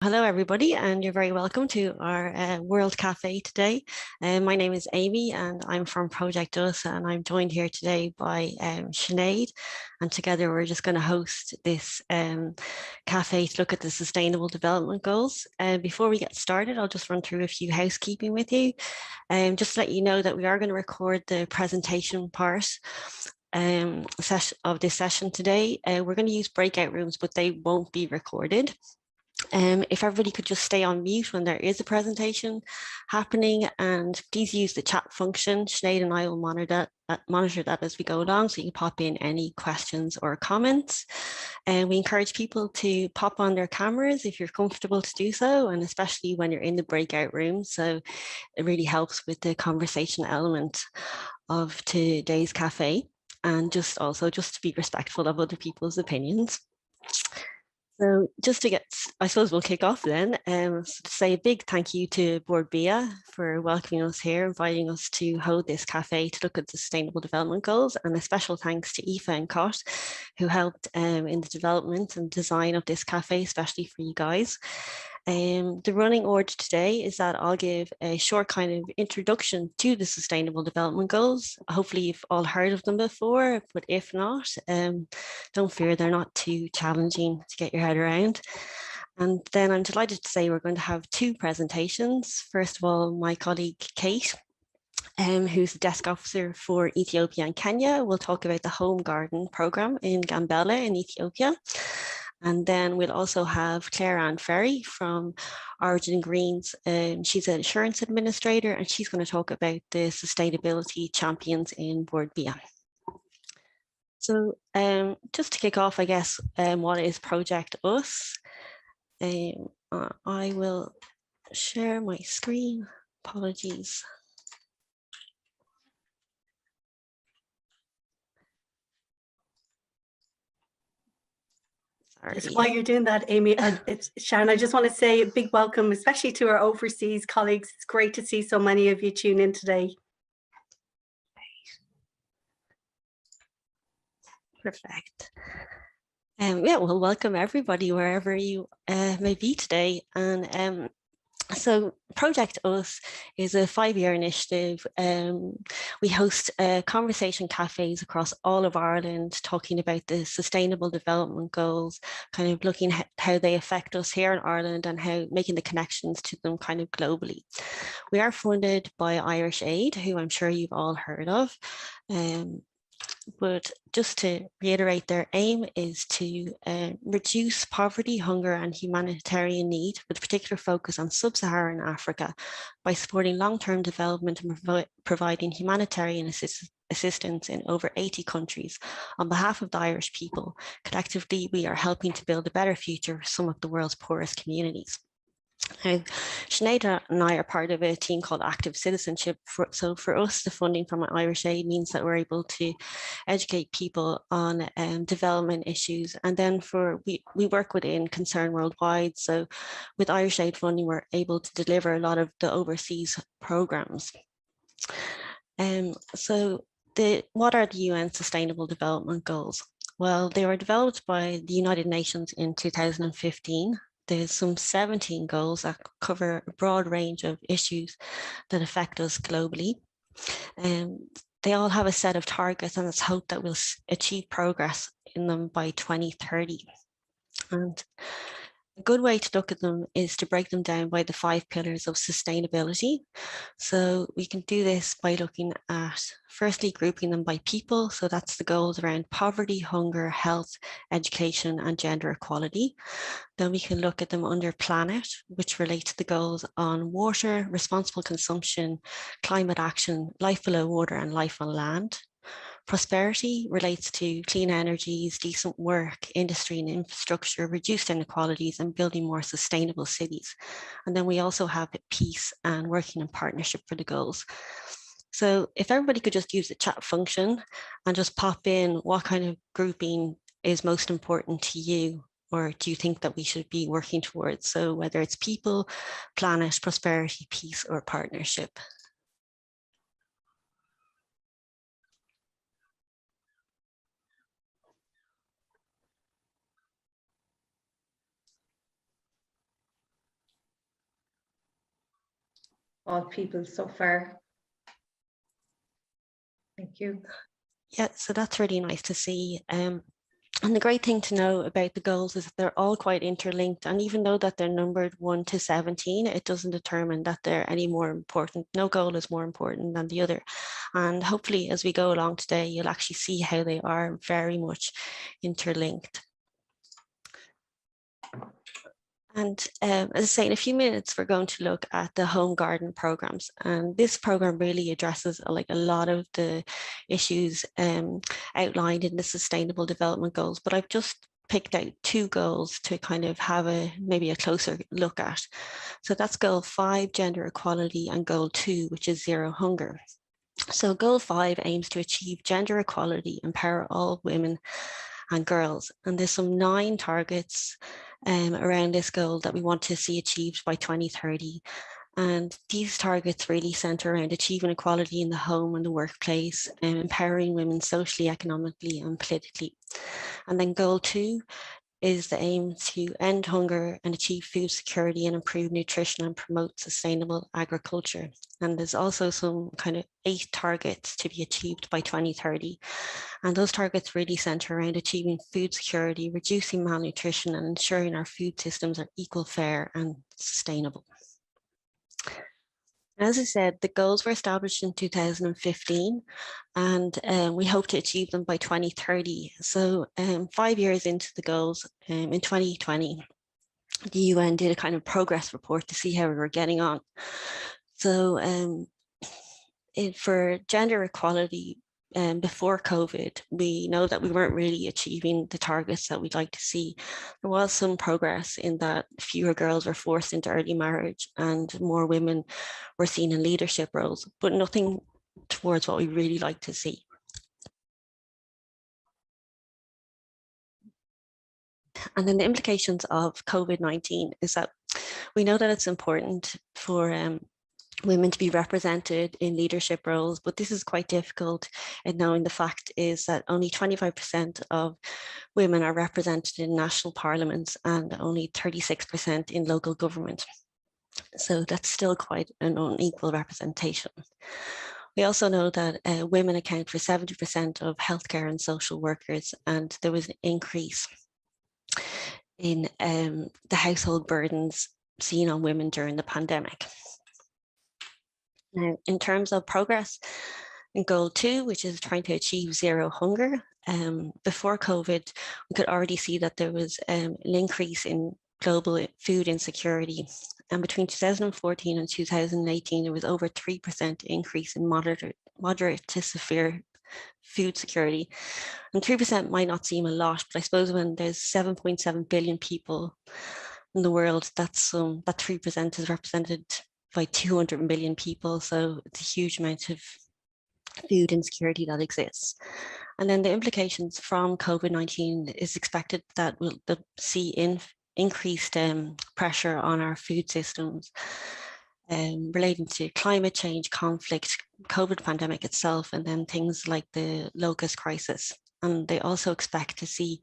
Hello, everybody, and you're very welcome to our World Cafe today. My name is Amy, and I'm from Project Us, and I'm joined here today by Sinead, and together we're just going to host this cafe to look at the Sustainable Development Goals. Before we get started, I'll just run through a few housekeeping with you, just to let you know that we are going to record the presentation part of this session today. We're going to use breakout rooms, but they won't be recorded. If everybody could just stay on mute when there is a presentation happening, and please use the chat function. Sinead and I will monitor that as we go along, so you can pop in any questions or comments. And we encourage people to pop on their cameras if you're comfortable to do so, and especially when you're in the breakout room. So it really helps with the conversation element of today's cafe, and just to be respectful of other people's opinions. So just to I suppose we'll kick off then. To say a big thank you to Bord Bia for welcoming us here, inviting us to hold this cafe to look at the Sustainable Development Goals, and a special thanks to Aoife and Cot, who helped in the development and design of this cafe, especially for you guys. The running order today is that I'll give a short kind of introduction to the Sustainable Development Goals. Hopefully you've all heard of them before, but if not, don't fear, they're not too challenging to get your head around. And then I'm delighted to say we're going to have two presentations. First of all, my colleague Kate, who's the desk officer for Ethiopia and Kenya, will talk about the Home Garden Programme in Gambela in Ethiopia. And then we'll also have Claire Ann Ferry from Origin Greens. She's an insurance administrator, and she's going to talk about the sustainability champions in Bord Bia. So just to kick off, I guess, what is Project Us? I will share my screen. Apologies. Just while you're doing that, Amy, Sharon, I just want to say a big welcome, especially to our overseas colleagues. It's great to see so many of you tune in today. Perfect. Yeah, well, welcome everybody wherever you may be today. And so Project Us is a 5-year initiative. We host conversation cafes across all of Ireland, talking about the Sustainable Development Goals, kind of looking at how they affect us here in Ireland and how making the connections to them kind of globally. We are funded by Irish Aid, who I'm sure you've all heard of. But just to reiterate, their aim is to reduce poverty, hunger and humanitarian need, with a particular focus on sub-Saharan Africa, by supporting long-term development and providing humanitarian assistance in over 80 countries. On behalf of the Irish people, collectively, we are helping to build a better future for some of the world's poorest communities. Now, Sinead and I are part of a team called Active Citizenship. So for us, the funding from Irish Aid means that we're able to educate people on development issues. And then we work within Concern Worldwide. So with Irish Aid funding, we're able to deliver a lot of the overseas programs. So what are the UN Sustainable Development Goals? Well, they were developed by the United Nations in 2015. There's some 17 goals that cover a broad range of issues that affect us globally. They all have a set of targets, and it's hoped that we'll achieve progress in them by 2030. And a good way to look at them is to break them down by the 5 pillars of sustainability. So we can do this by looking at, firstly, grouping them by people. So that's the goals around poverty, hunger, health, education, and gender equality. Then we can look at them under planet, which relate to the goals on water, responsible consumption, climate action, life below water, and life on land. Prosperity relates to clean energies, decent work, industry and infrastructure, reduced inequalities, and building more sustainable cities. And then we also have peace and working in partnership for the goals. So if everybody could just use the chat function and just pop in what kind of grouping is most important to you, or do you think that we should be working towards? So whether it's people, planet, prosperity, peace, or partnership. all people so far. Thank you. Yeah, so that's really nice to see. And the great thing to know about the goals is that they're all quite interlinked. And even though that they're numbered 1 to 17, it doesn't determine that they're any more important. No goal is more important than the other. And hopefully as we go along today, you'll actually see how they are very much interlinked. And as I say, in a few minutes, we're going to look at the home garden programs. And this program really addresses like a lot of the issues outlined in the Sustainable Development Goals. But I've just picked out 2 goals to kind of have maybe a closer look at. So that's goal 5, gender equality, and goal 2, which is zero hunger. So goal 5 aims to achieve gender equality, empower all women and girls. And there's some 9 targets around this goal that we want to see achieved by 2030. And these targets really center around achieving equality in the home and the workplace, and empowering women socially, economically, and politically. And then goal 2 is the aim to end hunger and achieve food security and improve nutrition and promote sustainable agriculture. And there's also some kind of 8 targets to be achieved by 2030. And those targets really center around achieving food security, reducing malnutrition, and ensuring our food systems are equal, fair, and sustainable. As I said, the goals were established in 2015, and we hope to achieve them by 2030. So 5 years into the goals, in 2020, the UN did a kind of progress report to see how we were getting on. So for gender equality, before COVID, we know that we weren't really achieving the targets that we'd like to see. There was some progress in that fewer girls were forced into early marriage and more women were seen in leadership roles, but nothing towards what we really like to see. And then the implications of COVID-19 is that we know that it's important for women to be represented in leadership roles, but this is quite difficult in knowing the fact is that only 25% of women are represented in national parliaments and only 36% in local government. So that's still quite an unequal representation. We also know that women account for 70% of healthcare and social workers, and there was an increase in the household burdens seen on women during the pandemic. Now, in terms of progress, in goal 2, which is trying to achieve zero hunger, before COVID, we could already see that there was an increase in global food insecurity. And between 2014 and 2018, there was over 3% increase in moderate to severe food security. And 3% might not seem a lot, but I suppose when there's 7.7 billion people in the world, that 3% is represented by 200 million people. So it's a huge amount of food insecurity that exists. And then the implications from COVID-19 is expected that we'll see increased pressure on our food systems relating to climate change, conflict, COVID pandemic itself, and then things like the locust crisis. And they also expect to see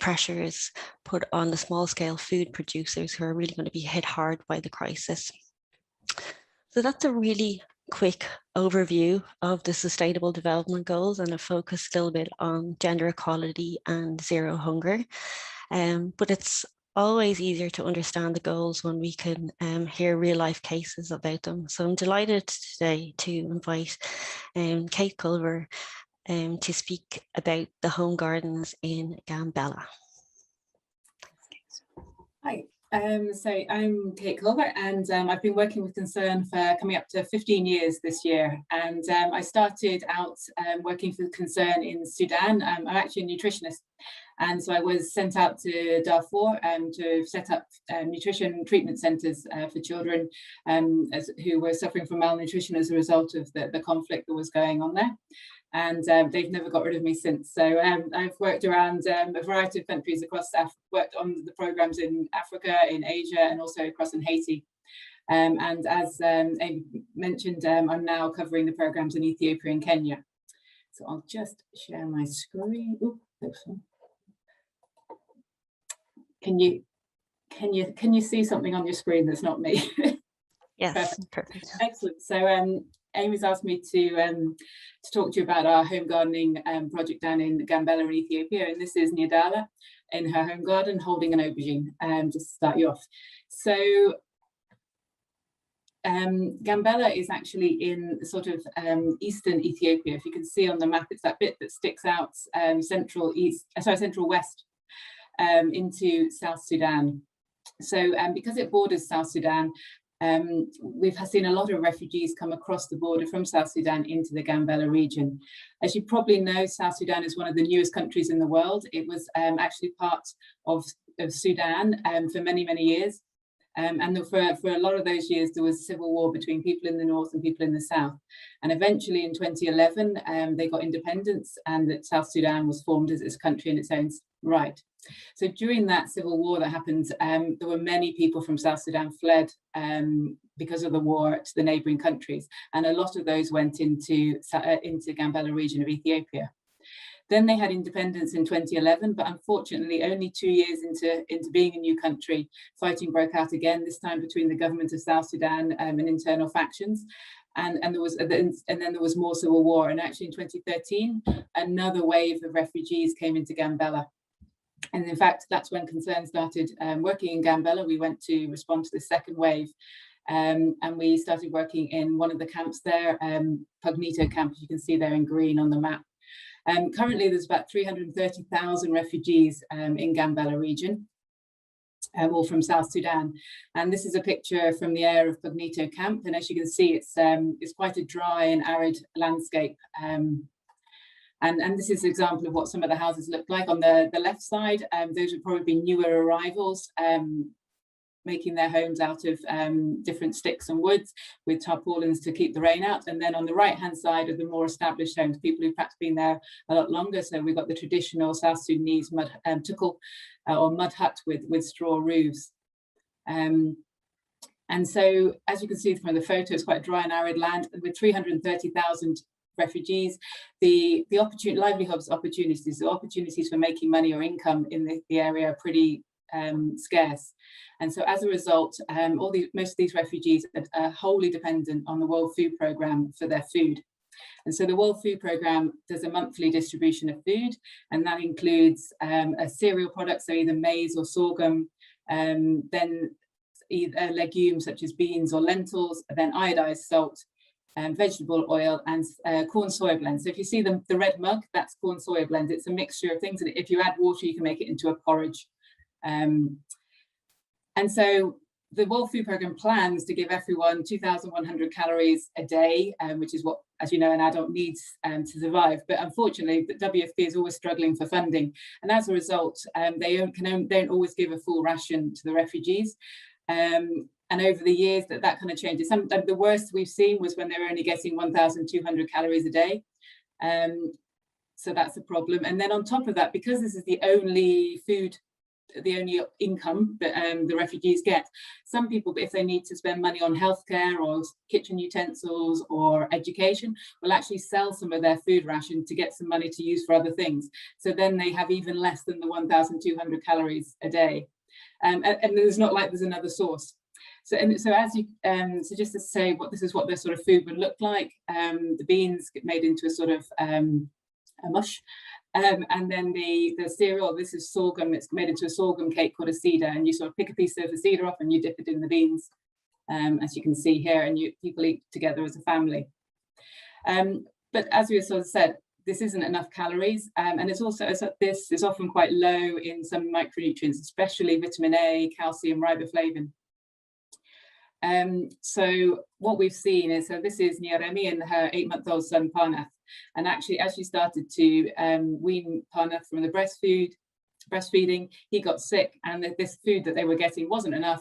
pressures put on the small scale food producers who are really going to be hit hard by the crisis. So that's a really quick overview of the Sustainable Development Goals and a focus a little bit on gender equality and zero hunger. But it's always easier to understand the goals when we can hear real life cases about them. So I'm delighted today to invite Kate Culver to speak about the home gardens in Gambella. Hi, so I'm Kate Culver, and I've been working with Concern for coming up to 15 years this year. And I started out working for Concern in Sudan. I'm actually a nutritionist. And so I was sent out to Darfur to set up nutrition treatment centres for children who were suffering from malnutrition as a result of the conflict that was going on there. And they've never got rid of me since. So I've worked around a variety of countries across Africa, worked on the programs in Africa, in Asia, and also across in Haiti. And as Amy mentioned, I'm now covering the programs in Ethiopia and Kenya. So I'll just share my screen. Ooh, can you see something on your screen that's not me? Yes, perfect. Excellent. So Amy's asked me to talk to you about our home gardening project down in Gambella in Ethiopia, and this is Nyadala in her home garden holding an aubergine, just to start you off. So Gambella is actually in sort of eastern Ethiopia. If you can see on the map, it's that bit that sticks out central west into South Sudan. So because it borders South Sudan, we've seen a lot of refugees come across the border from South Sudan into the Gambella region. As you probably know, South Sudan is one of the newest countries in the world. It was actually part of Sudan for many, many years. And for a lot of those years, there was civil war between people in the north and people in the south. And eventually in 2011, they got independence, and that South Sudan was formed as its country in its own right. So during that civil war that happened, there were many people from South Sudan fled because of the war to the neighbouring countries. And a lot of those went into Gambella region of Ethiopia. Then they had independence in 2011, but unfortunately, only 2 years into being a new country, fighting broke out again, this time between the government of South Sudan and internal factions. And then there was more civil war. And actually in 2013, another wave of refugees came into Gambella. And in fact, that's when Concern started working in Gambella. We went to respond to the second wave. And we started working in one of the camps there, Pugnito camp, as you can see there in green on the map. Currently, there's about 330,000 refugees in Gambella region, all from South Sudan. And this is a picture from the air of Pugnito camp. And as you can see, it's quite a dry and arid landscape. And this is an example of what some of the houses look like. On the left side, those would probably be newer arrivals, making their homes out of different sticks and woods with tarpaulins to keep the rain out. And then on the right-hand side are the more established homes, people who've perhaps been there a lot longer. So we've got the traditional South Sudanese mud tukul or mud hut with straw roofs. And so, as you can see from the photo, it's quite dry and arid land. With 330,000 refugees, the livelihoods opportunities, the opportunities for making money or income in the area are pretty scarce. And so as a result, most of these refugees are wholly dependent on the World Food Programme for their food. And so the World Food Programme does a monthly distribution of food, and that includes a cereal product, so either maize or sorghum, then either legumes such as beans or lentils, then iodized salt, vegetable oil, and corn soya blend. So if you see the red mug, that's corn soya blend. It's a mixture of things, and if you add water, you can make it into a porridge. And so the World Food Programme plans to give everyone 2,100 calories a day, which is what, as you know, an adult needs to survive. But unfortunately, the WFP is always struggling for funding. And as a result, they don't always give a full ration to the refugees. And over the years, that kind of changes. The worst we've seen was when they were only getting 1,200 calories a day. So that's a problem. And then on top of that, because this is the only income that the refugees get, some people, if they need to spend money on healthcare or kitchen utensils or education, will actually sell some of their food ration to get some money to use for other things. So then they have even less than the 1,200 calories a day. And there's not like there's another source. So as you so just to say this is what their sort of food would look like. The beans get made into a sort of a mush. And then the cereal, this is sorghum, it's made into a sorghum cake called a cedar, and you sort of pick a piece of the cedar off and you dip it in the beans, as you can see here, and people eat together as a family. But as we sort of said, this isn't enough calories, and this is often quite low in some micronutrients, especially vitamin A, calcium, riboflavin. So what we've seen is, so this is Nyaremi and her 8-month-old son Parnath. And actually, as she started to wean Parnath from the breastfeeding, he got sick, and this food that they were getting wasn't enough,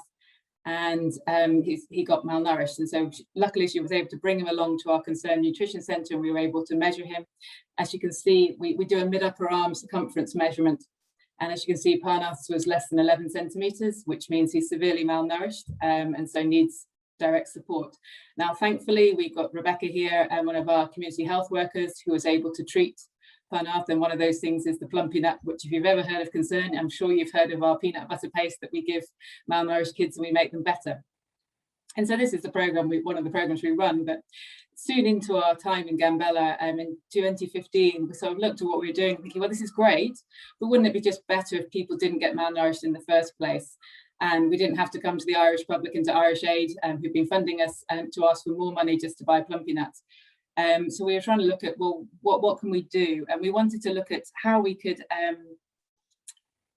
and he got malnourished. And so luckily she was able to bring him along to our Concern Nutrition Centre, and we were able to measure him. As you can see, we do a mid-upper arm circumference measurement. And as you can see, Parnath's was less than 11 centimetres, which means he's severely malnourished, and so needs direct support. Now, thankfully, we've got Rebecca here, one of our community health workers, who was able to treat Parnath. And one of those things is the plumpy nut, which if you've ever heard of Concern, I'm sure you've heard of our peanut butter paste that we give malnourished kids and we make them better. And so this is the program, one of the programs we run. But soon into our time in Gambella, in 2015, we sort of looked at what we were doing, thinking, well, this is great, but wouldn't it be just better if people didn't get malnourished in the first place? And we didn't have to come to the Irish Public and to Irish Aid, who've been funding us, to ask for more money just to buy plumpy nuts. So we were trying to look at, well, what can we do? And we wanted to look at how we could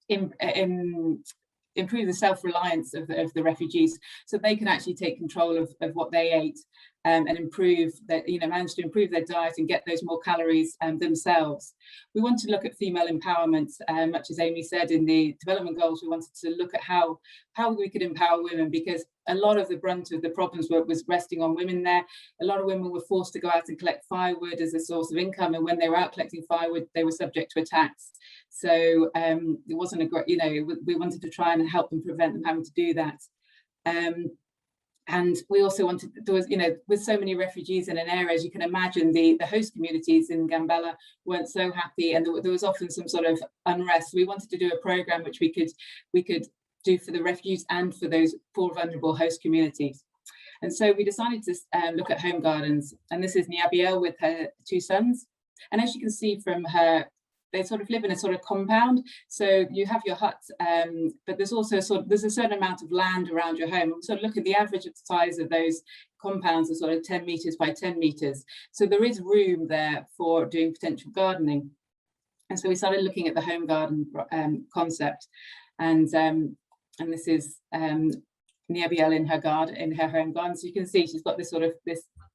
improve the self-reliance of the refugees, so they can actually take control of what they ate, and improve that, manage to improve their diet and get those more calories themselves. We want to look at female empowerment, much as Amy said in the development goals. We wanted to look at how we could empower women, because a lot of the brunt of the problems was resting on women there. A lot of women were forced to go out and collect firewood as a source of income, and when they were out collecting firewood, they were subject to attacks. So it wasn't a great, we wanted to try and help them, prevent them having to do that. And we also wanted, there was, with so many refugees in an area, as you can imagine, the host communities in Gambella weren't so happy, and there was often some sort of unrest. We wanted to do a program which we could do for the refugees and for those poor, vulnerable host communities. And so we decided to look at home gardens. And this is Niabiel with her 2 sons. And as you can see from her, they sort of live in a sort of compound. So you have your hut, but there's also there's a certain amount of land around your home. So look at the average size of those compounds are sort of 10 meters by 10 meters. So there is room there for doing potential gardening. And so we started looking at the home garden concept. And this is Niabiel in her home garden. So you can see she's got this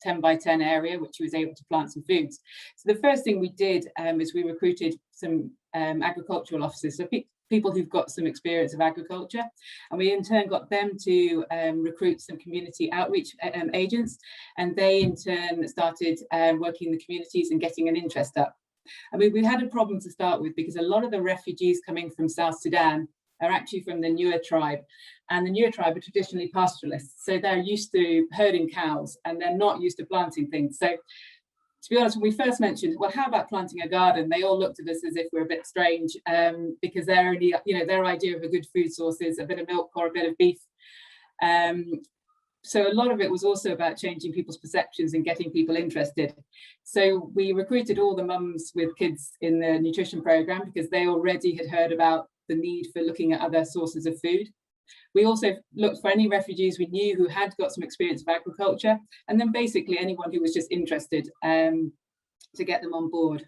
10 by 10 area, which she was able to plant some foods. So the first thing we did is we recruited some agricultural officers, so people who've got some experience of agriculture, and we in turn got them to recruit some community outreach agents, and they in turn started working in the communities and getting an interest up. I mean, we had a problem to start with, because a lot of the refugees coming from South Sudan are actually from the Nuer tribe, and the Nuer tribe are traditionally pastoralists, so they're used to herding cows and they're not used to planting things. So to be honest, when we first mentioned, well, how about planting a garden, they all looked at us as if we're a bit strange, because their only, their idea of a good food source is a bit of milk or a bit of beef. So a lot of it was also about changing people's perceptions and getting people interested. So we recruited all the mums with kids in the nutrition program, because they already had heard about the need for looking at other sources of food. We also looked for any refugees we knew who had got some experience of agriculture, and then basically anyone who was just interested, to get them on board.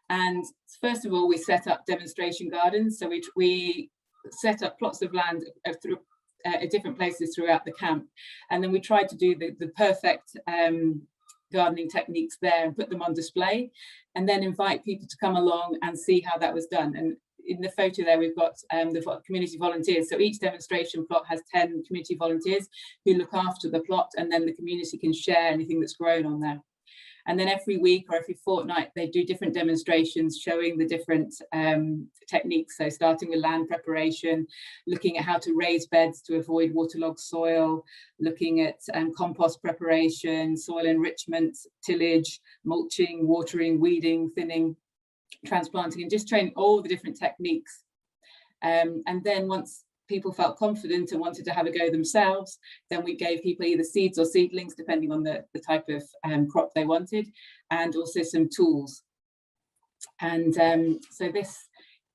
And first of all, we set up demonstration gardens. So we set up plots of land at different places throughout the camp, and then we tried to do the perfect gardening techniques there and put them on display, and then invite people to come along and see how that was done. And in the photo there, we've got the community volunteers. So each demonstration plot has 10 community volunteers who look after the plot, and then the community can share anything that's grown on there. And then every week or every fortnight, they do different demonstrations showing the different techniques. So starting with land preparation, looking at how to raise beds to avoid waterlogged soil, looking at compost preparation, soil enrichment, tillage, mulching, watering, weeding, thinning, transplanting, and just training all the different techniques. And then once people felt confident and wanted to have a go themselves, then we gave people either seeds or seedlings, depending on the type of crop they wanted, and also some tools. And so this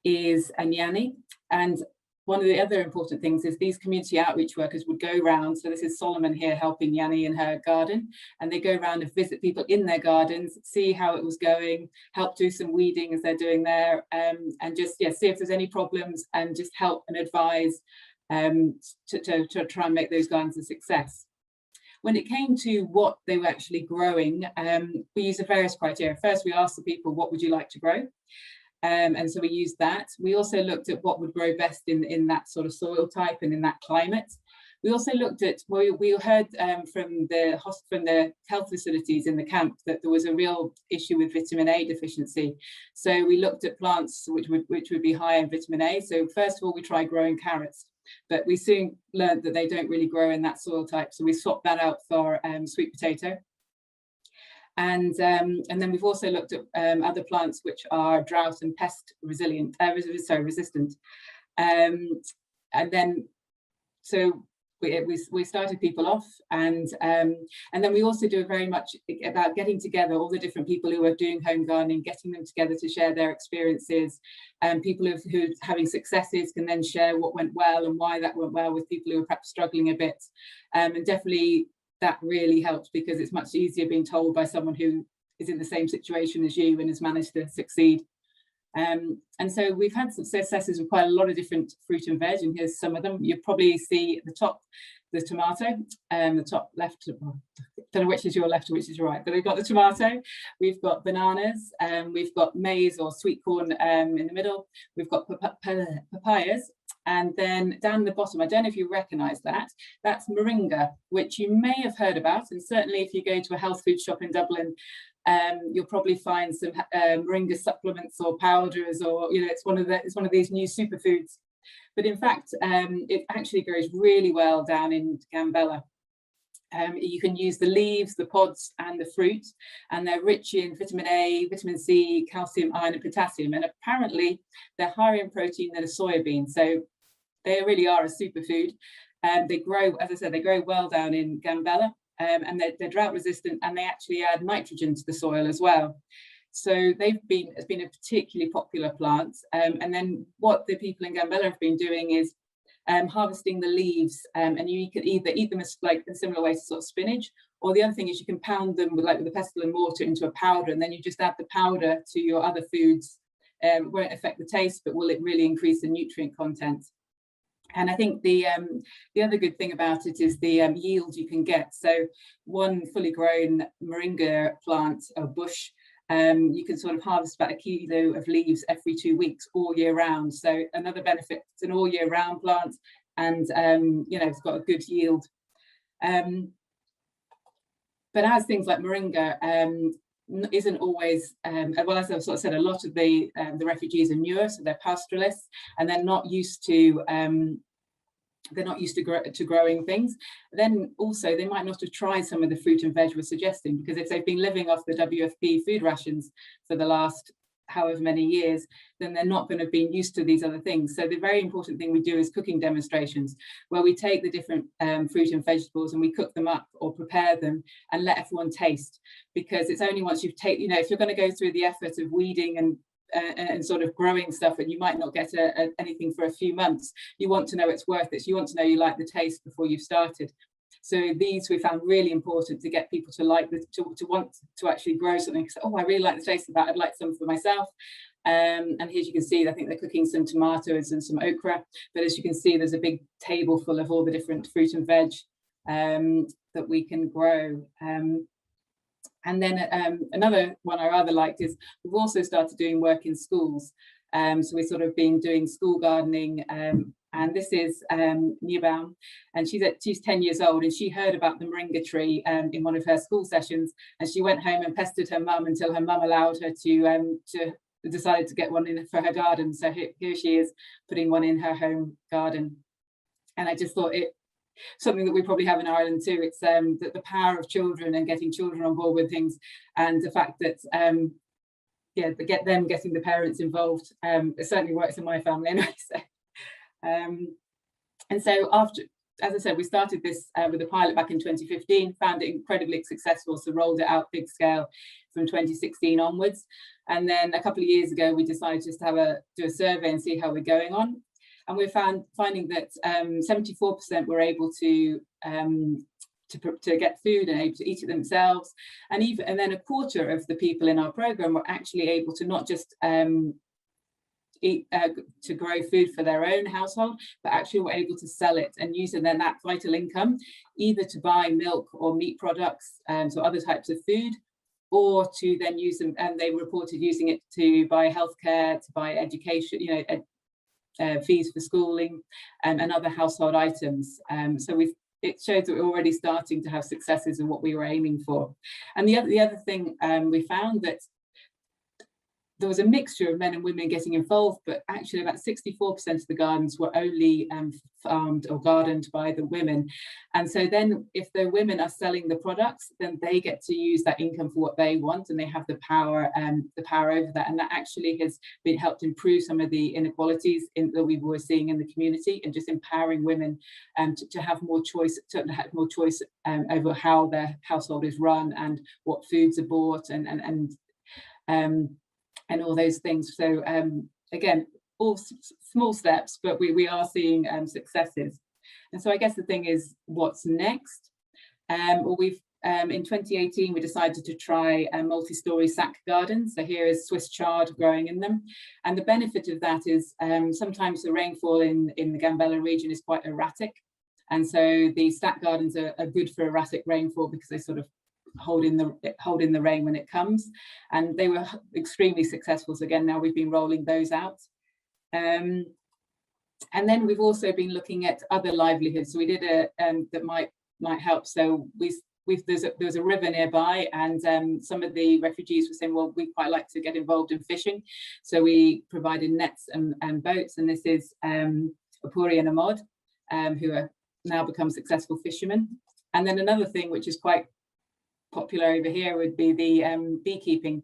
is Anyani. And one of the other important things is these community outreach workers would go around. So this is Solomon here helping Yanni in her garden, and they go around and visit people in their gardens, see how it was going, help do some weeding as they're doing there, and just see if there's any problems, and just help and advise to try and make those gardens a success. When it came to what they were actually growing, we used various criteria. First, we asked the people, what would you like to grow? And so we used that. We also looked at what would grow best in that sort of soil type and in that climate. We also looked at, we heard from the health facilities in the camp that there was a real issue with vitamin A deficiency. So we looked at plants which would be high in vitamin A. So first of all, we tried growing carrots, but we soon learned that they don't really grow in that soil type. So we swapped that out for sweet potato. And then we've also looked at other plants which are drought and pest resistant. And then, so we started people off, and then we also do very much about getting together all the different people who are doing home gardening, getting them together to share their experiences, and people who are having successes can then share what went well and why that went well with people who are perhaps struggling a bit, and definitely that really helps, because it's much easier being told by someone who is in the same situation as you and has managed to succeed. And so we've had successes with quite a lot of different fruit and veg, and here's some of them. You probably see at the top the tomato, the top left, don't know which is your left or which is your right, but we've got the tomato, we've got bananas, we've got maize or sweet corn in the middle, we've got papayas, and then down the bottom, I don't know if you recognise that, that's moringa, which you may have heard about, and certainly if you go to a health food shop in Dublin, you'll probably find some moringa supplements or powders, or it's one of these new superfoods. But in fact, it actually grows really well down in Gambella. You can use the leaves, the pods, and the fruit, and they're rich in vitamin A, vitamin C, calcium, iron, and potassium. And apparently, they're higher in protein than a soybean, so they really are a superfood. They grow, as I said, they grow well down in Gambella. And they're drought resistant, and they actually add nitrogen to the soil as well. So it's been a particularly popular plant. And then what the people in Gambella have been doing is harvesting the leaves, and you can either eat them as like in similar ways to sort of spinach, or the other thing is you can pound them with a pestle and mortar into a powder, and then you just add the powder to your other foods. Won't affect the taste, but will it really increase the nutrient content? And I think the other good thing about it is the yield you can get. So one fully grown moringa plant or bush, you can sort of harvest about 1 kilo of leaves every 2 weeks, all year round. So another benefit, it's an all year round plant, and it's got a good yield. But as things like moringa isn't always, well, as I've sort of said, a lot of the refugees are newer, so they're pastoralists, and they're not used to growing things. Then also they might not have tried some of the fruit and veg we're suggesting, because if they've been living off the WFP food rations for the last however many years, then they're not going to be used to these other things. So the very important thing we do is cooking demonstrations, where we take the different fruit and vegetables and we cook them up or prepare them and let everyone taste, because it's only once you've taken, if you're going to go through the effort of weeding and sort of growing stuff, and you might not get anything for a few months, you want to know it's worth it. So you want to know you like the taste before you've started. So these we found really important to get people to like to want to actually grow something. So, oh, I really like the taste of that, I'd like some for myself. And here you can see, I think they're cooking some tomatoes and some okra, but as you can see, there's a big table full of all the different fruit and veg that we can grow. And then another one I rather liked is we've also started doing work in schools. So we've sort of been doing school gardening, and this is Niebaum, and she's 10 years old, and she heard about the moringa tree in one of her school sessions, and she went home and pestered her mum until her mum allowed her to decide to get one in for her garden. So here she is putting one in her home garden. And I just thought something that we probably have in Ireland too. It's that the power of children and getting children on board with things, and the fact that getting the parents involved. It certainly works in my family anyway. So, and so after, as I said, we started this with a pilot back in 2015, found it incredibly successful, so rolled it out big scale from 2016 onwards. And then a couple of years ago, we decided just to do a survey and see how we're going on. And we're finding that 74% were able to get food and able to eat it themselves, and then a quarter of the people in our program were actually able to not just to grow food for their own household, but actually were able to sell it and use it, then that vital income either to buy milk or meat products, so other types of food, or to then use them, and they reported using it to buy healthcare, to buy education, fees for schooling, and other household items. So it shows that we're already starting to have successes in what we were aiming for. And the other thing we found that there was a mixture of men and women getting involved, but actually about 64% of the gardens were only farmed or gardened by the women. And so then if the women are selling the products, then they get to use that income for what they want, and they have the power over that. And that actually has helped improve some of the inequalities that we were seeing in the community, and just empowering women to have more choice, over how their household is run and what foods are bought and all those things. So again, all small steps, but we are seeing successes. And so I guess the thing is, what's next? Well, we've in 2018 we decided to try a multi-story sack garden. So here is Swiss chard growing in them, and the benefit of that is sometimes the rainfall in the Gambella region is quite erratic, and so the sack gardens are good for erratic rainfall because they sort of hold in the rain when it comes, and they were extremely successful. So again, now we've been rolling those out, and then we've also been looking at other livelihoods. So we did a that might help. So there's a river nearby, and some of the refugees were saying, well, we'd quite like to get involved in fishing. So we provided nets and boats, and this is Apuri and Ahmad, who are now become successful fishermen. And then another thing which is quite popular over here would be the beekeeping.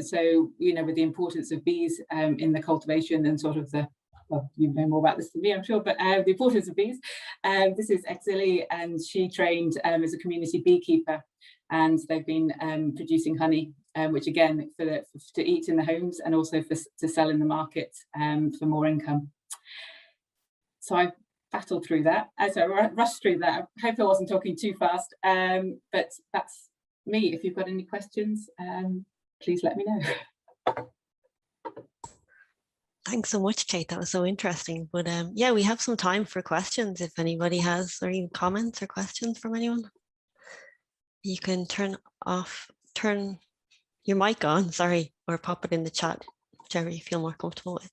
So, you know, with the importance of bees in the cultivation and sort of well, you know more about this than me, I'm sure, but the importance of bees. This is Exili, and she trained as a community beekeeper, and they've been producing honey, which again, to eat in the homes and also to sell in the market for more income. So I've battled through that. So I rushed through that. I hope I wasn't talking too fast, but that's me. If you've got any questions, please let me know. Thanks so much, Kate. That was so interesting. But yeah, we have some time for questions if anybody has, or even comments or questions from anyone. You can turn your mic on, sorry, or pop it in the chat, whichever you feel more comfortable with.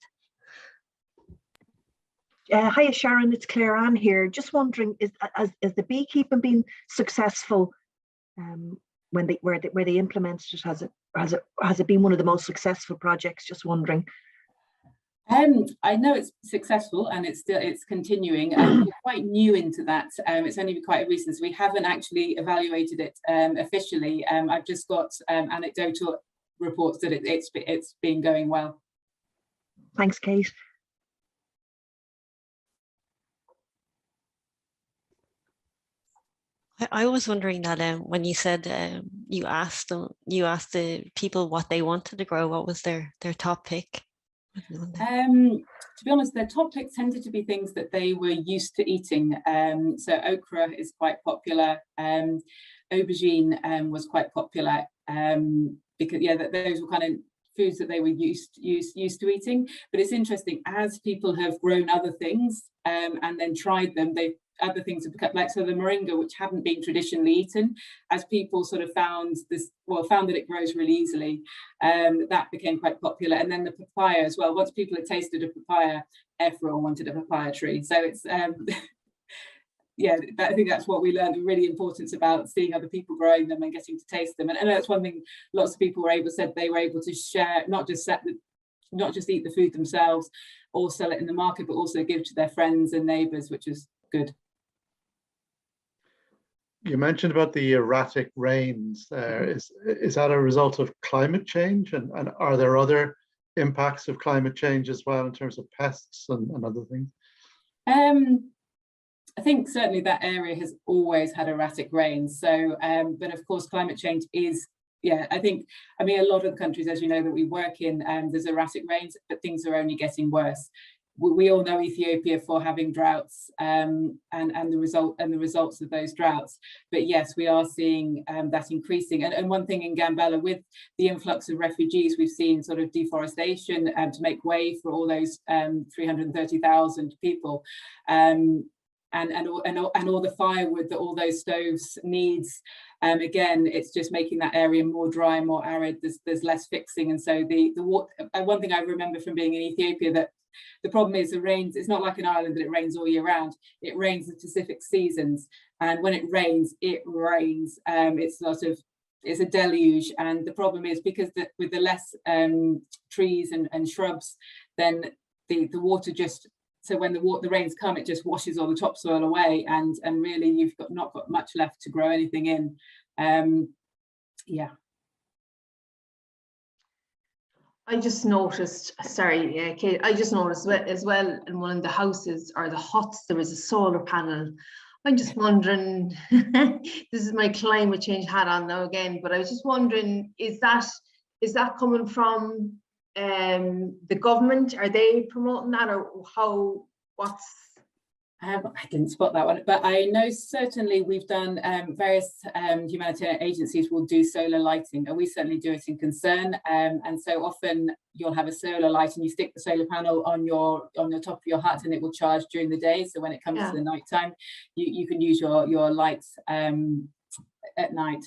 Hiya Sharon, it's Claire Ann here. Just wondering, is the beekeeping been successful when where they implemented it? Has it been one of the most successful projects? Just wondering. I know it's successful, and it's continuing. We're quite new into that. It's only quite recent, so we haven't actually evaluated it officially. I've just got anecdotal reports that it's been going well. Thanks, Kate. I was wondering that when you said you asked the people what they wanted to grow, what was their top pick? To be honest, their top picks tended to be things that they were used to eating. So okra is quite popular. Aubergine was quite popular because those were kind of foods that they were used to eating. But it's interesting, as people have grown other things and then tried them, other things have become, like, so the moringa, which hadn't been traditionally eaten, as people sort of found that it grows really easily, that became quite popular. And then the papaya as well. Once people had tasted a papaya, everyone wanted a papaya tree. So it's yeah, I think that's what we learned, the really importance about seeing other people growing them and getting to taste them. And that's one thing lots of people said they were able to share, not just eat the food themselves or sell it in the market, but also give to their friends and neighbours, which is good. You mentioned about the erratic rains. Is that a result of climate change? And are there other impacts of climate change as well in terms of pests and other things? I think certainly that area has always had erratic rains. So, but of course, climate change is, I mean, a lot of the countries, as you know, that we work in, there's erratic rains, but things are only getting worse. We all know Ethiopia for having droughts and the results of those droughts. But yes, we are seeing that increasing. And one thing in Gambella, with the influx of refugees, we've seen sort of deforestation to make way for all those 330,000 people. And all the firewood that all those stoves needs. Again, it's just making that area more dry, more arid. There's less fixing, and so the water. One thing I remember from being in Ethiopia, that the problem is the rains. It's not like in Ireland that it rains all year round. It rains in specific seasons, and when it rains, it rains. It's sort of it's a deluge. And the problem is because with the less trees and shrubs, then the water just, so when the rains come, it just washes all the topsoil away, and really you've not got much left to grow anything in. Yeah. I just noticed, sorry, Kate, I just noticed as well in one of the houses or the huts, there was a solar panel. I'm just wondering, this is my climate change hat on now again, but I was just wondering, is that coming from the government? Are they promoting that, or what's? I didn't spot that one, but I know certainly we've done various humanitarian agencies will do solar lighting, and we certainly do it in Concern. And so often you'll have a solar light and you stick the solar panel on the top of your hut, and it will charge during the day. So when it comes to the night time, you can use your lights at night.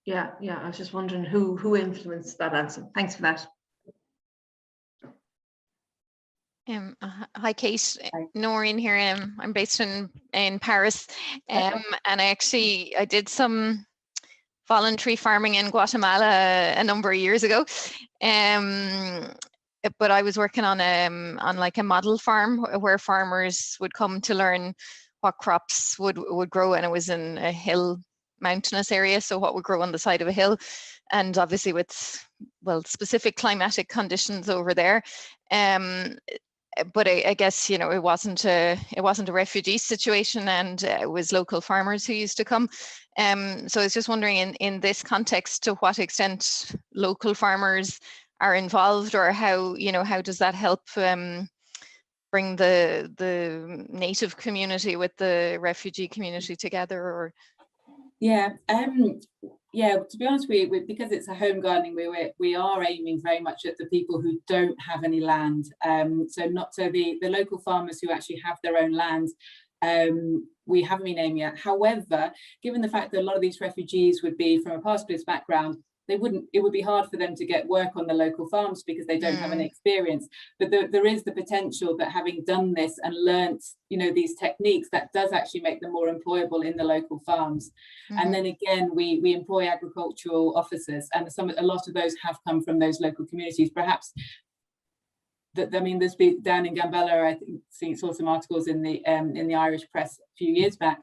Yeah, I was just wondering who influenced that answer. Thanks for that. Hi Kate, Hi. Noreen here. I'm based in Paris, and I did some voluntary farming in Guatemala a number of years ago, but I was working on like a model farm where farmers would come to learn what crops would grow, and it was in a hill mountainous area, so what would grow on the side of a hill, and obviously with specific climatic conditions over there. But I guess, you know, it wasn't a refugee situation, and it was local farmers who used to come. So I was just wondering, in this context, to what extent local farmers are involved, or how does that help bring the native community with the refugee community together? Or yeah, to be honest, we because it's a home gardening, we are aiming very much at the people who don't have any land. So the local farmers who actually have their own land, we haven't been aiming at. However, given the fact that a lot of these refugees would be from a pastoralist background, it would be hard for them to get work on the local farms because they don't have any experience. But there is the potential that having done this and learnt, you know, these techniques, that does actually make them more employable in the local farms. And then again, we employ agricultural officers, and a lot of those have come from those local communities. Perhaps there's been down in Gambella, I think saw some articles in the Irish press a few years back.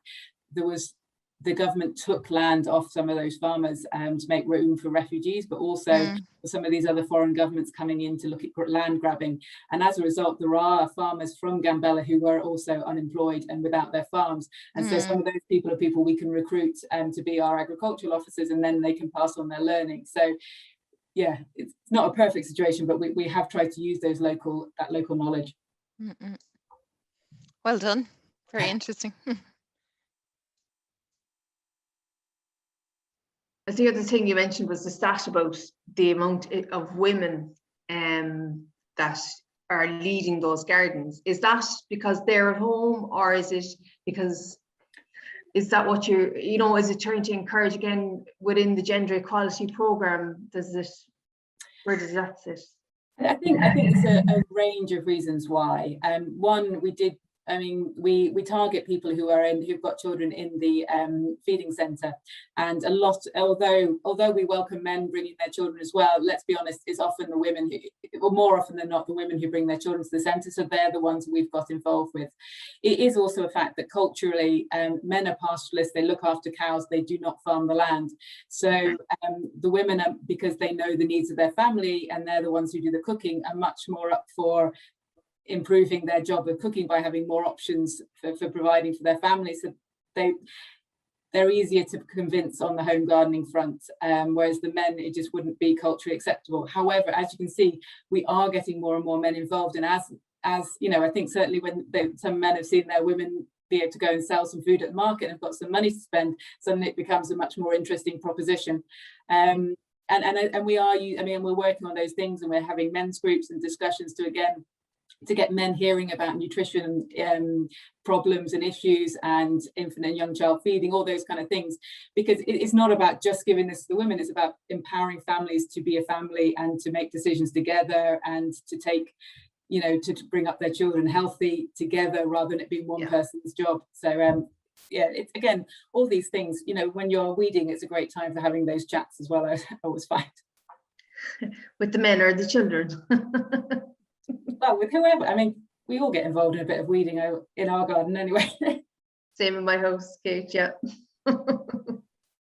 The government took land off some of those farmers to make room for refugees, but also for some of these other foreign governments coming in to look at land grabbing. And as a result, there are farmers from Gambella who were also unemployed and without their farms. And so some of those people are people we can recruit to be our agricultural officers, and then they can pass on their learning. So yeah, it's not a perfect situation, but we have tried to use that local knowledge. Well done. Very interesting. The other thing you mentioned was the stat about the amount of women that are leading those gardens. Is that because they're at home, or is it because, is that what is it trying to encourage again within the gender equality program? Where does that sit? I think it's a range of reasons why. One, we target people who've got children in the feeding centre, and a lot, although we welcome men bringing their children as well, let's be honest, it's often the women or more often than not, the women who bring their children to the centre, so they're the ones we've got involved with. It is also a fact that culturally, men are pastoralists, they look after cows, they do not farm the land. So the women are, because they know the needs of their family and they're the ones who do the cooking, are much more up for improving their job of cooking by having more options for providing for their families. So they're easier to convince on the home gardening front, whereas the men, it just wouldn't be culturally acceptable. However, as you can see, we are getting more and more men involved, and as you know, I think certainly when some men have seen their women be able to go and sell some food at the market and have got some money to spend, suddenly it becomes a much more interesting proposition. And we are, we're working on those things, and we're having men's groups and discussions to get men hearing about nutrition problems and issues, and infant and young child feeding, all those kind of things, because it's not about just giving this to the women, it's about empowering families to be a family and to make decisions together, and to take, to bring up their children healthy together, rather than it being one person's job. So yeah, it's again, all these things, you know, when you're weeding, it's a great time for having those chats as well, I always find. With the men or the children? Well, with whoever, I mean, we all get involved in a bit of weeding in our garden anyway. Same in my house, Kate, yeah.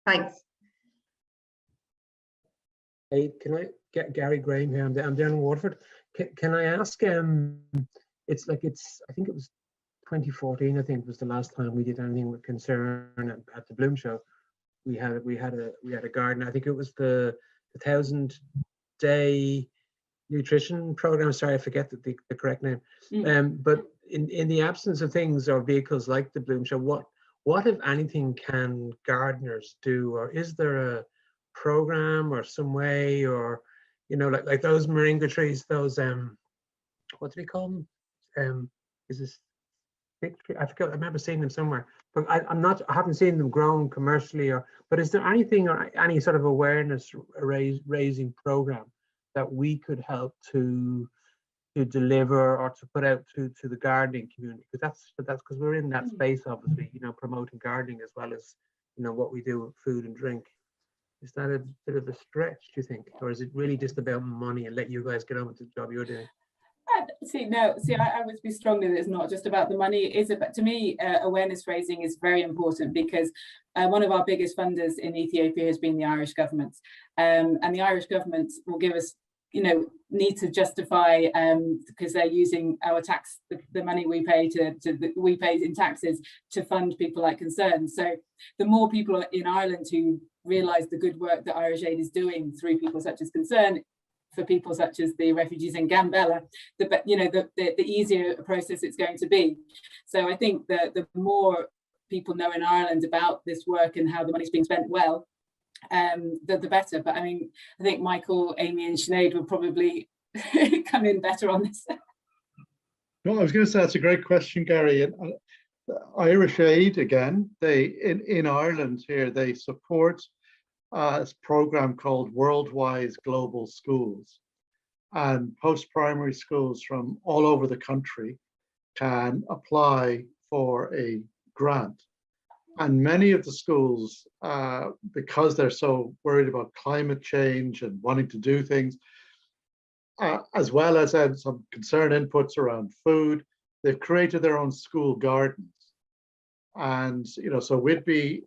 Thanks. Hey, can I get Gary Graham here? I'm down in Waterford. Can I ask, I think it was 2014, I think was the last time we did anything with Concern at the Bloom Show. We had a garden. I think it was the 1,000-day nutrition program. Sorry, I forget the correct name. But in the absence of things or vehicles like the Bloom Show, what if anything can gardeners do, or is there a program or some way, or you know, like those moringa trees, those what do we call them? Is this fig tree? I forget. I remember seeing them somewhere, but I haven't seen them grown commercially. But is there anything or any sort of awareness raising program that we could help to deliver or to put out to the gardening community? Because that's because we're in that space, obviously, you know, promoting gardening as well as, you know, what we do with food and drink. Is that a bit of a stretch, do you think, or is it really just about money and let you guys get on with the job you're doing? I would be strongly that it's not just about the money. It is about, to me, awareness raising is very important, because one of our biggest funders in Ethiopia has been the Irish government, and the Irish government will give us, you know, need to justify, because they're using our tax, the money we pay we pay in taxes to fund people like Concern. So the more people in Ireland who realise the good work that Irish Aid is doing through people such as Concern, for people such as the refugees in Gambella, the easier a process it's going to be. So I think that the more people know in Ireland about this work and how the money's being spent well, the better. But I mean, I think Michael, Amy and Sinead will probably come in better on this. No, I was going to say that's a great question, Gary. And Irish Aid, again, they in Ireland here, they support a program called Worldwide Global Schools, and post-primary schools from all over the country can apply for a grant. And many of the schools, because they're so worried about climate change and wanting to do things, as well as some concern inputs around food, they've created their own school gardens. And, you know, so we'd be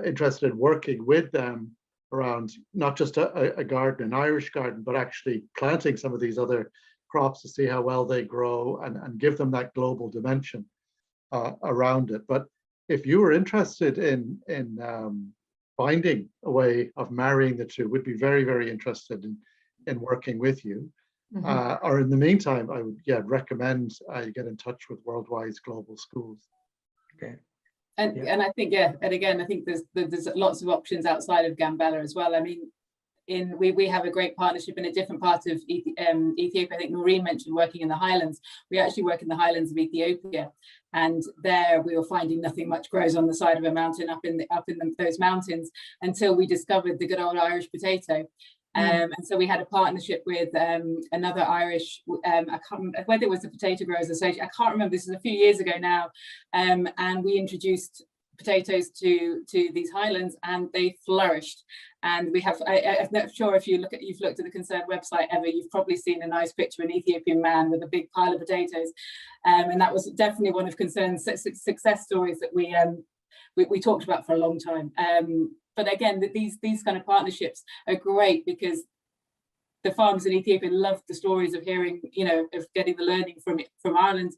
interested in working with them around not just a garden, an Irish garden, but actually planting some of these other crops to see how well they grow and give them that global dimension around it. But if you were interested in finding a way of marrying the two, we'd be very, very interested in working with you. Or in the meantime, I would recommend you get in touch with Worldwide Global Schools. Okay. And I think, and again, I think there's lots of options outside of Gambella as well. I mean, we have a great partnership in a different part of Ethiopia. I think Noreen mentioned working in the highlands. We actually work in the highlands of Ethiopia, and there we were finding nothing much grows on the side of a mountain up in those mountains until we discovered the good old Irish potato. And so we had a partnership with another Irish, I can't remember whether it was the Potato Growers Association, I can't remember, this is a few years ago now, and we introduced potatoes to these highlands, and they flourished. And we have, I'm not sure if you've looked at the Concern website ever, you've probably seen a nice picture of an Ethiopian man with a big pile of potatoes, and that was definitely one of Concern's success stories that we talked about for a long time. But again, these kind of partnerships are great because the farmers in Ethiopia love the stories of hearing, you know, of getting the learning from Ireland,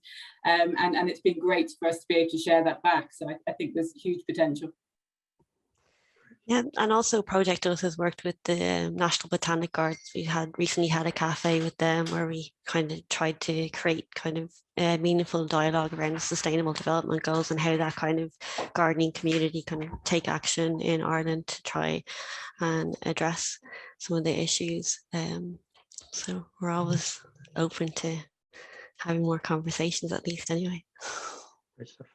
and it's been great for us to be able to share that back. So I think there's huge potential. Yeah, and also Project Us has worked with the National Botanic Gardens. We recently had a cafe with them where we kind of tried to create kind of meaningful dialogue around the sustainable development goals and how that kind of gardening community can take action in Ireland to try and address some of the issues. So we're always open to having more conversations, at least anyway. Great stuff.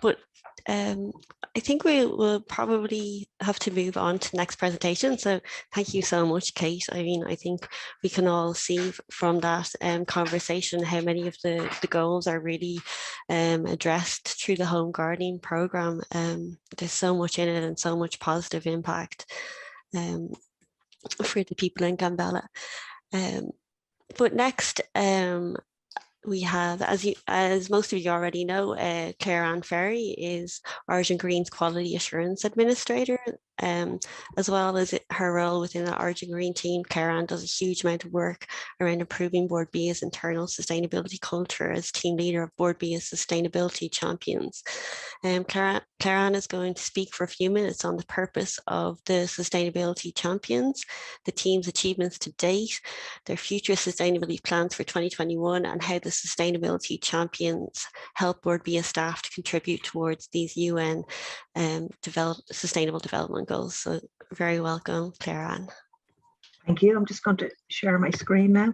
But I think we will probably have to move on to the next presentation. So thank you so much, Kate. I mean, I think we can all see from that conversation how many of the goals are really addressed through the home gardening program. There's so much in it and so much positive impact for the people in Gambella. But next, we have, as most of you already know, Claire Ann Ferry is Origin Green's Quality Assurance Administrator. As well as her role within the Origin Green team, Claire Ann does a huge amount of work around improving Bord Bia's internal sustainability culture as team leader of Bord Bia's Sustainability Champions. Claire Ann is going to speak for a few minutes on the purpose of the Sustainability Champions, the team's achievements to date, their future sustainability plans for 2021, and how the Sustainability Champions help Bord Bia staff to contribute towards these UN Sustainable Development Goals. So very welcome, Claire Ann. Thank you. I'm just going to share my screen now.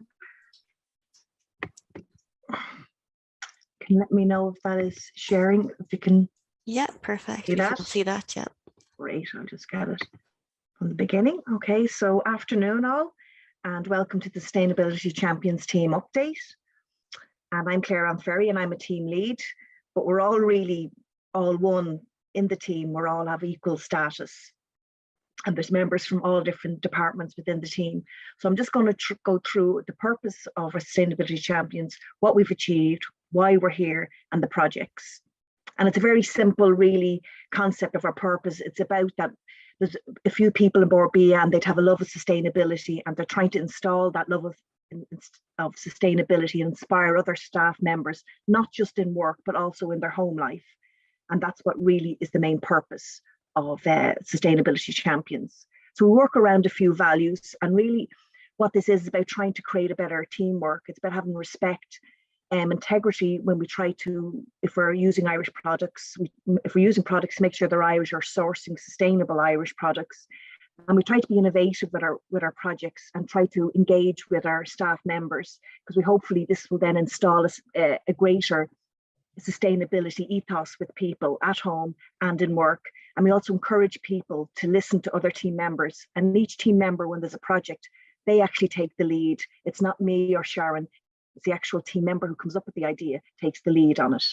Can you let me know if that is sharing? If you can. Yeah, perfect. See that? Can see that, yeah. Great, I'll just get it from the beginning. Okay, so afternoon all, and welcome to the Sustainability Champions team update. And I'm Claire Ann Ferry and I'm a team lead, but we're all really all one in the team. We all have equal status. And there's members from all different departments within the team. So I'm just going to go through the purpose of our Sustainability Champions, what we've achieved, why we're here, and the projects. And it's a very simple, really, concept of our purpose. It's about that there's a few people in Bord Bia and they'd have a love of sustainability, and they're trying to install that love of sustainability and inspire other staff members, not just in work, but also in their home life. And that's what really is the main purpose of Sustainability Champions. So we work around a few values, and really what this is about trying to create a better teamwork. It's about having respect, integrity when we try to, if we're using Irish products, if we're using products, to make sure they're Irish or sourcing sustainable Irish products. And we try to be innovative with our projects and try to engage with our staff members, because we hopefully this will then install a greater sustainability ethos with people at home and in work. And we also encourage people to listen to other team members, and each team member, when there's a project, they actually take the lead. It's not me or Sharon, it's the actual team member who comes up with the idea, takes the lead on it.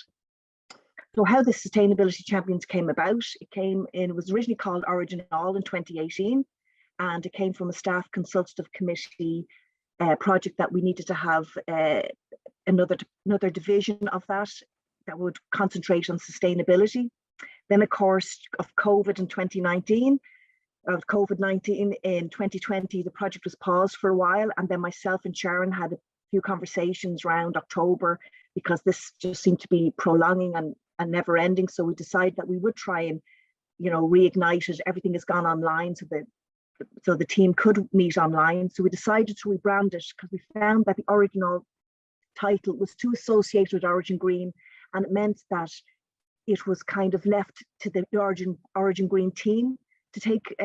So how the Sustainability Champions came about, it was originally called Origin All in 2018, and it came from a staff consultative committee project that we needed to have another division of that would concentrate on sustainability. Then, of course, of COVID in 2019, of COVID-19 in 2020, the project was paused for a while, and then myself and Sharon had a few conversations around October, because this just seemed to be prolonging and never ending. So we decided that we would try and, reignite it. Everything has gone online, so the team could meet online. So we decided to rebrand it, because we found that the original title was too associated with Origin Green, and it meant that it was kind of left to the Origin Green team to take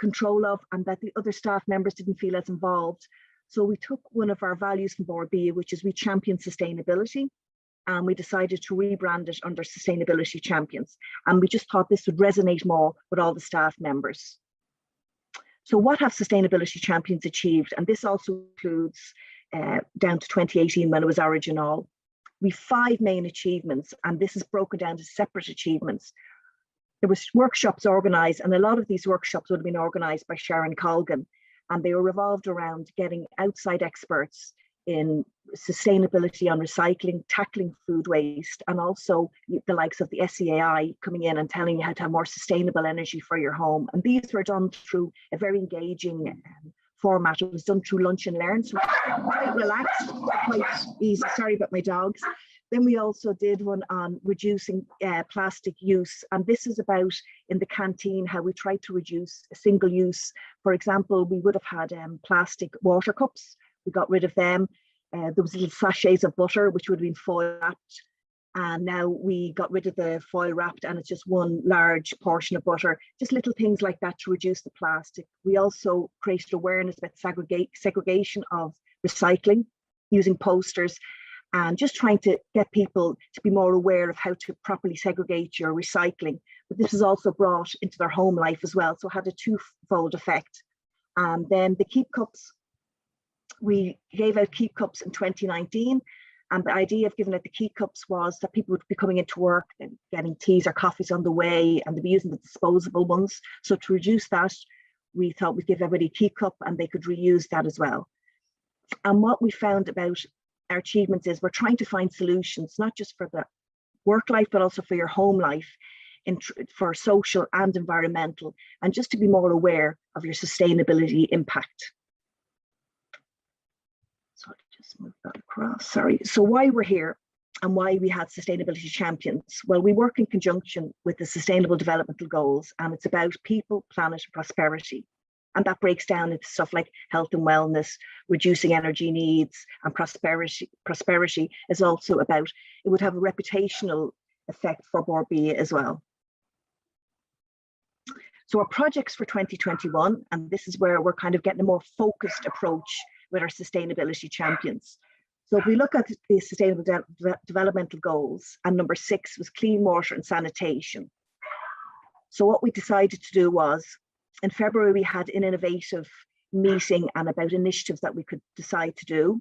control of, and that the other staff members didn't feel as involved. So we took one of our values from Bord Bia, which is we champion sustainability, and we decided to rebrand it under Sustainability Champions. And we just thought this would resonate more with all the staff members. So what have Sustainability Champions achieved? And this also includes down to 2018, when it was Origin All. We have 5 main achievements, and this is broken down to separate achievements. There was workshops organised, and a lot of these workshops would have been organised by Sharon Colgan, and they were revolved around getting outside experts in sustainability on recycling, tackling food waste, and also the likes of the SEAI coming in and telling you how to have more sustainable energy for your home. And these were done through a very engaging format. It was done through Lunch and Learn, so quite relaxed, quite easy. Sorry about my dogs. Then we also did one on reducing plastic use, and this is about in the canteen how we try to reduce single use. For example, we would have had plastic water cups. We got rid of them. There was little sachets of butter which would have been foil wrapped, and now we got rid of the foil wrapped, and it's just one large portion of butter. Just little things like that to reduce the plastic. We also created awareness about segregation of recycling using posters. and just trying to get people to be more aware of how to properly segregate your recycling. But this is also brought into their home life as well, so it had a twofold effect. And then the Keep Cups, we gave out Keep Cups in 2019, and the idea of giving out the Keep Cups was that people would be coming into work and getting teas or coffees on the way, and they'd be using the disposable ones. So to reduce that, we thought we'd give everybody a Keep Cup and they could reuse that as well. And what we found about our achievements is we're trying to find solutions, not just for the work life, but also for your home life, for social and environmental, and just to be more aware of your sustainability impact. So I'll just move that across, sorry. So why we're here and why we had Sustainability Champions. Well, we work in conjunction with the Sustainable Developmental Goals, and it's about people, planet, and prosperity. And that breaks down into stuff like health and wellness, reducing energy needs, and prosperity. Prosperity is also about, it would have a reputational effect for Bord Bia as well. So our projects for 2021, and this is where we're kind of getting a more focused approach with our Sustainability Champions. So if we look at the Sustainable Developmental Goals, and number 6 was clean water and sanitation. So what we decided to do was, in February, we had an innovative meeting and about initiatives that we could decide to do.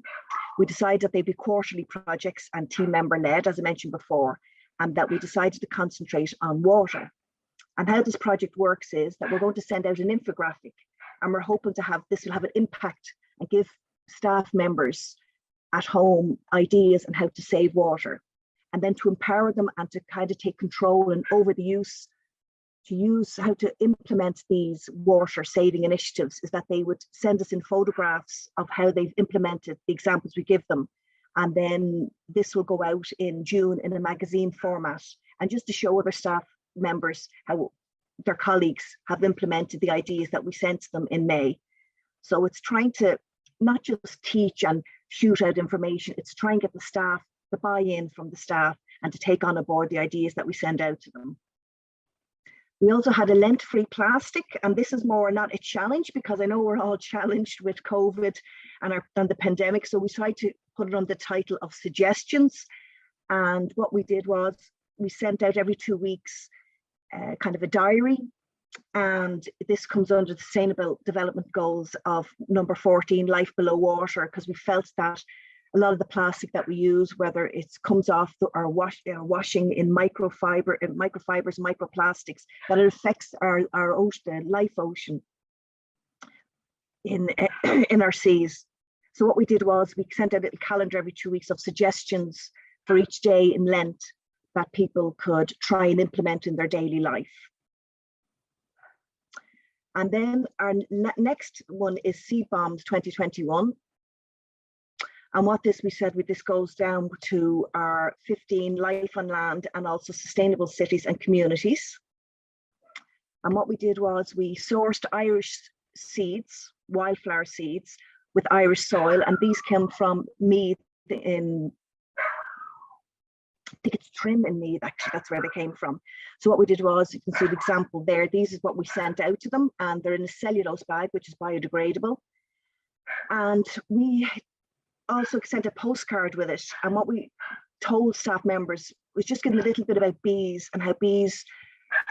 We decided that they'd be quarterly projects and team member led, as I mentioned before, and that we decided to concentrate on water. And how this project works is that we're going to send out an infographic, and we're hoping to have, this will have an impact and give staff members at home ideas on how to save water, and then to empower them and to kind of take control and over the use, to use how to implement these water saving initiatives, is that they would send us in photographs of how they've implemented the examples we give them. And then this will go out in June in a magazine format, and just to show other staff members how their colleagues have implemented the ideas that we sent them in May. So it's trying to not just teach and shoot out information, it's trying to get the staff, the buy-in from the staff, and to take on board the ideas that we send out to them. We also had a lint-free plastic, and this is more not a challenge, because I know we're all challenged with COVID and the pandemic, so we tried to put it on the title of suggestions. And what we did was we sent out every 2 weeks kind of a diary, and this comes under the Sustainable Development Goals of number 14, life below water, because we felt that a lot of the plastic that we use, whether it comes off our washing in microfibers, microplastics, that it affects our ocean, life ocean in our seas. So what we did was we sent out a little calendar every 2 weeks of suggestions for each day in Lent that people could try and implement in their daily life. And then our next one is Seed Bombs 2021. And what this, we said, this goes down to our 15 life on land and also sustainable cities and communities. And what we did was we sourced Irish seeds, wildflower seeds with Irish soil, and these came from Meath in, I think it's Trim in Meath, actually, that's where they came from. So what we did was, you can see the example there, these is what we sent out to them, and they're in a cellulose bag, which is biodegradable. And we also sent a postcard with it, and what we told staff members was just give them a little bit about bees and how bees,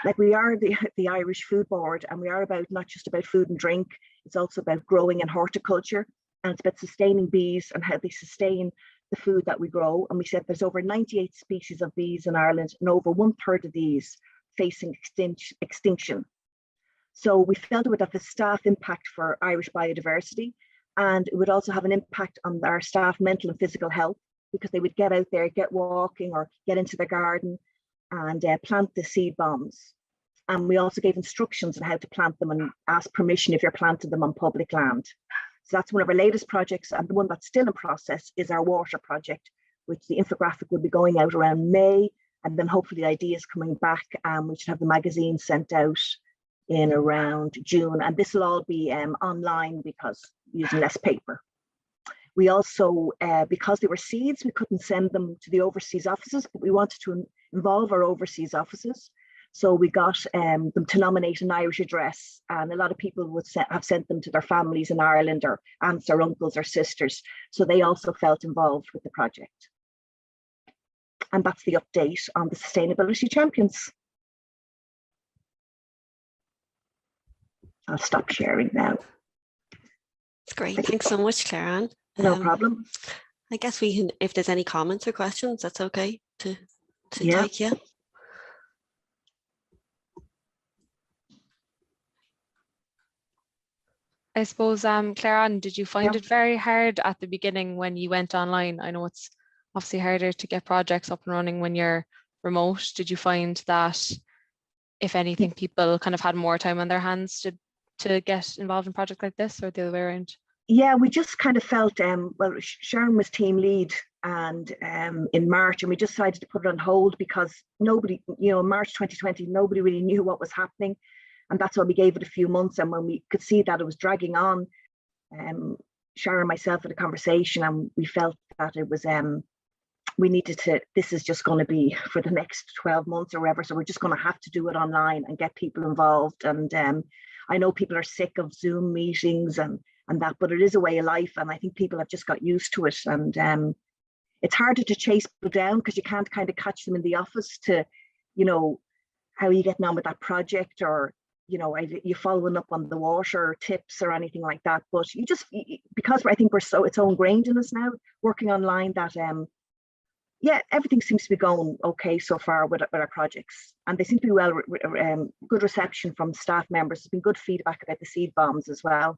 like we are the Irish Food Board, and we are about not just about food and drink, it's also about growing and horticulture, and it's about sustaining bees and how they sustain the food that we grow. And we said there's over 98 species of bees in Ireland, and over 1/3 of these facing extinction. So we felt it would have a staff impact for Irish biodiversity, and it would also have an impact on our staff mental and physical health, because they would get out there, get walking or get into the garden and plant the seed bombs. And we also gave instructions on how to plant them and ask permission if you're planting them on public land. So that's one of our latest projects, and the one that's still in process is our water project, which the infographic will be going out around May, and then hopefully the ideas coming back, and we should have the magazine sent out in around June, and this will all be online because using less paper. We also, because they were seeds, we couldn't send them to the overseas offices, but we wanted to involve our overseas offices. So we got them to nominate an Irish address, and a lot of people would have sent them to their families in Ireland, or aunts or uncles or sisters. So they also felt involved with the project. And that's the update on the Sustainability Champions. I'll stop sharing now. It's great. Thanks so much, Claire-Anne. No problem. I guess we can, if there's any comments or questions, that's okay to take, yeah. I suppose, Claire-Anne, did you find it very hard at the beginning when you went online? I know it's obviously harder to get projects up and running when you're remote. Did you find that, if anything, people kind of had more time on their hands to get involved in projects like this, or the other way around? Yeah, we just kind of felt, well, Sharon was team lead and in March, and we just decided to put it on hold because nobody, March 2020, nobody really knew what was happening. And that's why we gave it a few months. And when we could see that it was dragging on, Sharon and myself had a conversation, and we felt that it was, we needed to, this is just going to be for the next 12 months or whatever. So we're just going to have to do it online and get people involved. And I know people are sick of Zoom meetings and that, but it is a way of life. And I think people have just got used to it. And it's harder to chase people down because you can't kind of catch them in the office to, how are you getting on with that project, or, you following up on the water tips or anything like that. But you just, because I think it's so ingrained in us now, working online, that, everything seems to be going okay so far with our projects. And they seem to be good reception from staff members. There's been good feedback about the seed bombs as well.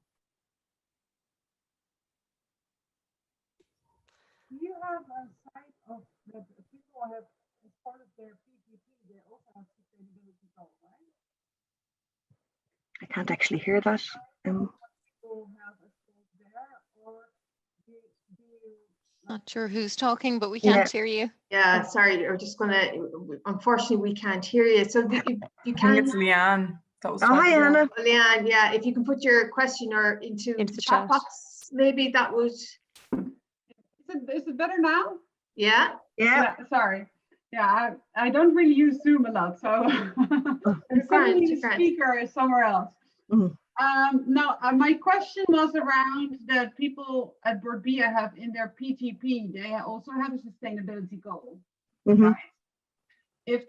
Do you have a site of that people have, as part of their PGP, they also have sustainability goals, right? I can't actually hear that. Not sure who's talking, but we can't hear you. Yeah, sorry, we're just gonna, unfortunately, we can't hear you. So you can. It's Leanne. That was hi, Anna. Leanne, yeah, if you can put your question or into the chat box, maybe that would. Is it better now? Yeah. Yeah. Sorry. Yeah, I don't really use Zoom a lot, so the speaker is somewhere else. Mm-hmm. My question was around that people at Bord Bia have in their PTP, they also have a sustainability goal. Mm-hmm. Right? If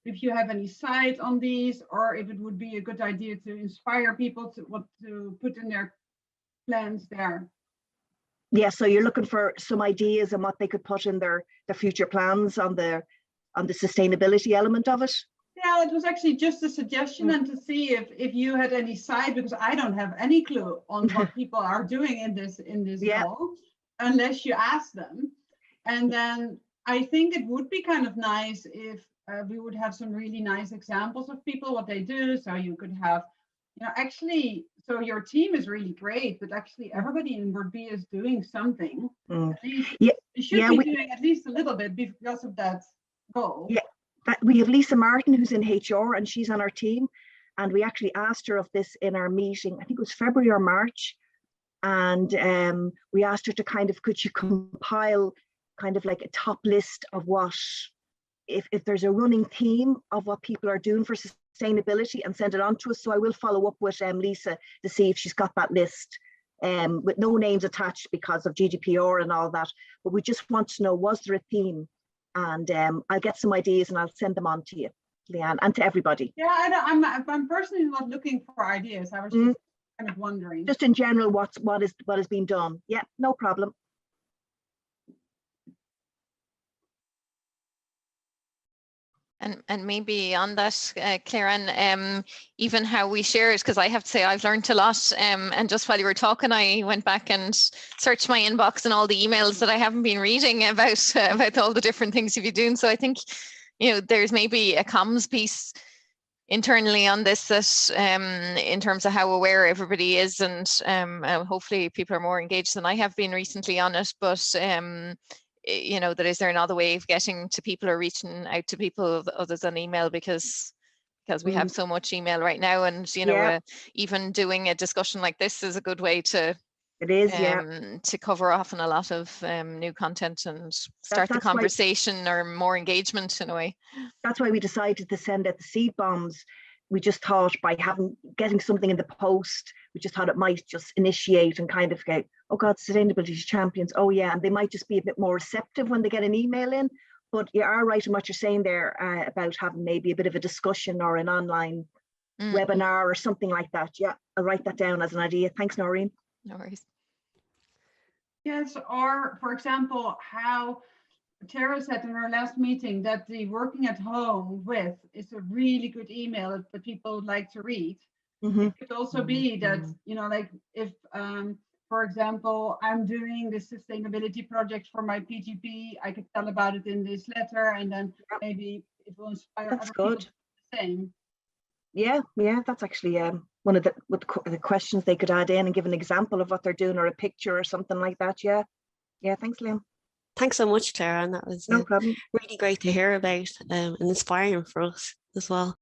if you have any sight on these, or if it would be a good idea to inspire people to put in their plans there. Yeah, so you're looking for some ideas on what they could put in their future plans on the sustainability element of it. Yeah, it was actually just a suggestion, and to see if you had any sight, because I don't have any clue on what people are doing in this goal, unless you ask them. And then I think it would be kind of nice if we would have some really nice examples of people, what they do. So you could have, actually, so your team is really great, but actually everybody in Bord Bia is doing something. You should be doing at least a little bit because of that goal. Yeah, we have Lisa Martin, who's in HR, and she's on our team. And we actually asked her of this in our meeting, I think it was February or March. And we asked her to could she compile kind of like a top list of what, if there's a running theme of what people are doing for sustainability, and send it on to us. So I will follow up with Lisa to see if she's got that list with no names attached because of GDPR and all that. But we just want to know, was there a theme? And I'll get some ideas and I'll send them on to you, Leanne, and to everybody. Yeah, I'm personally not looking for ideas. I was just kind of wondering. Just in general, what is being done. Yeah, no problem. And maybe on that, Claire-Anne, even how we share it, because I have to say I've learned a lot. And just while you were talking, I went back and searched my inbox and all the emails that I haven't been reading about all the different things you've been doing. So I think, there's maybe a comms piece internally on this that in terms of how aware everybody is, and hopefully people are more engaged than I have been recently on it. But that is there another way of getting to people or reaching out to people other than email, because we have so much email right now, and even doing a discussion like this is a good way to to cover off on a lot of new content and start the conversation or more engagement in a way. That's why we decided to send out the seed bombs. We just thought by getting something in the post, we just thought it might just initiate and kind of go, oh God, sustainability champions. Oh yeah, and they might just be a bit more receptive when they get an email in. But you are right in what you're saying there about having maybe a bit of a discussion or an online webinar or something like that. Yeah, I'll write that down as an idea. Thanks, Noreen. No worries. Yes, or for example, how Tara said in our last meeting that the working at home with is a really good email that people like to read. It could also be that, you know, like if, for example, I'm doing this sustainability project for my PGP, I could tell about it in this letter, and then maybe it will inspire other people to do the same. Yeah, that's actually one of the questions they could add in and give an example of what they're doing or a picture or something like that. Yeah, thanks, Liam. Thanks so much, Clara, and that was no problem. Really great to hear about and inspiring for us as well.